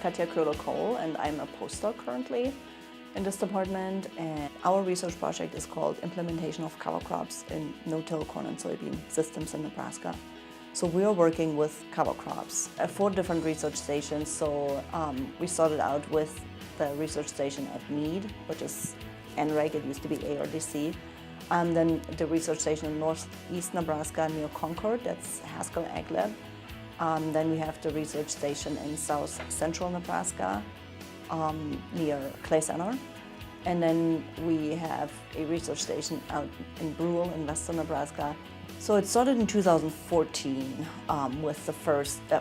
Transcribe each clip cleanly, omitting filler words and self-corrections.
Katja Koehler-Cole, and I'm a postdoc currently in this department. And our research project is called Implementation of Cover Crops in No-Till Corn and Soybean Systems in Nebraska. So we are working with cover crops at 4 different research stations. So we started out with the research station at Mead, which is NREG, it used to be ARDC. Then the research station in northeast Nebraska near Concord, that's Haskell Ag Lab. Then we have the research station in south central Nebraska near Clay Center. And then we have a research station out in Brule in western Nebraska. So it started in 2014 that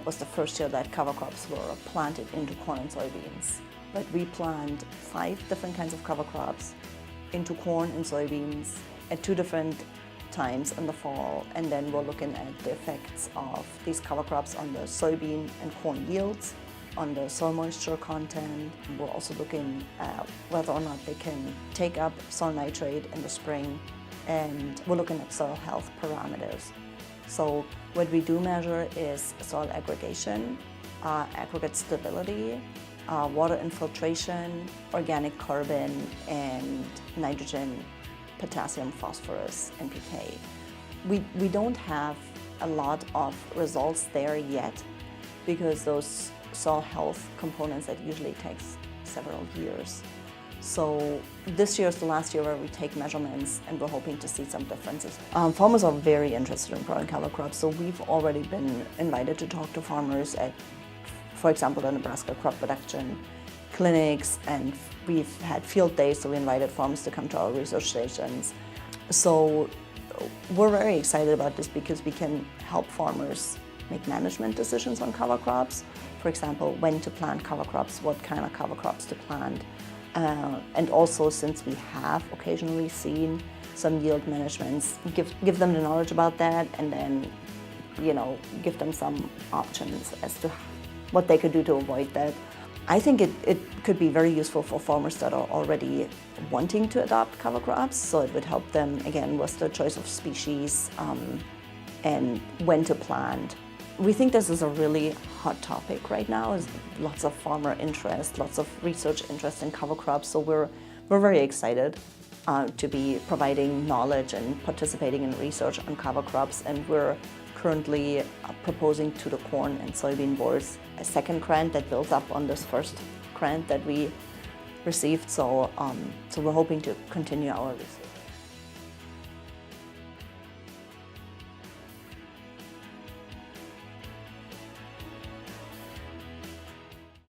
was the first year that cover crops were planted into corn and soybeans. But we plant 5 different kinds of cover crops into corn and soybeans at 2 different times in the fall, and then we're looking at the effects of these cover crops on the soybean and corn yields, on the soil moisture content. We're also looking at whether or not they can take up soil nitrate in the spring, and we're looking at soil health parameters. So what we do measure is soil aggregation, aggregate stability, water infiltration, organic carbon, and nitrogen, potassium, phosphorus, NPK. We don't have a lot of results there yet because those soil health components, that usually takes several years. So this year is the last year where we take measurements, and we're hoping to see some differences. Farmers are very interested in growing cover crops, so we've already been invited to talk to farmers at, for example, the Nebraska Crop Production clinics, and we've had field days, so we invited farmers to come to our research stations. So we're very excited about this because we can help farmers make management decisions on cover crops. For example, when to plant cover crops, what kind of cover crops to plant. And also, since we have occasionally seen some yield managements, give them the knowledge about that, and then, give them some options as to what they could do to avoid that. I think it could be very useful for farmers that are already wanting to adopt cover crops, so it would help them, again, with the choice of species and when to plant. We think this is a really hot topic right now. There's lots of farmer interest, lots of research interest in cover crops, so we're very excited to be providing knowledge and participating in research on cover crops, and we're currently proposing to the corn and soybean boards a second grant that builds up on this first grant that we received. So we're hoping to continue our research.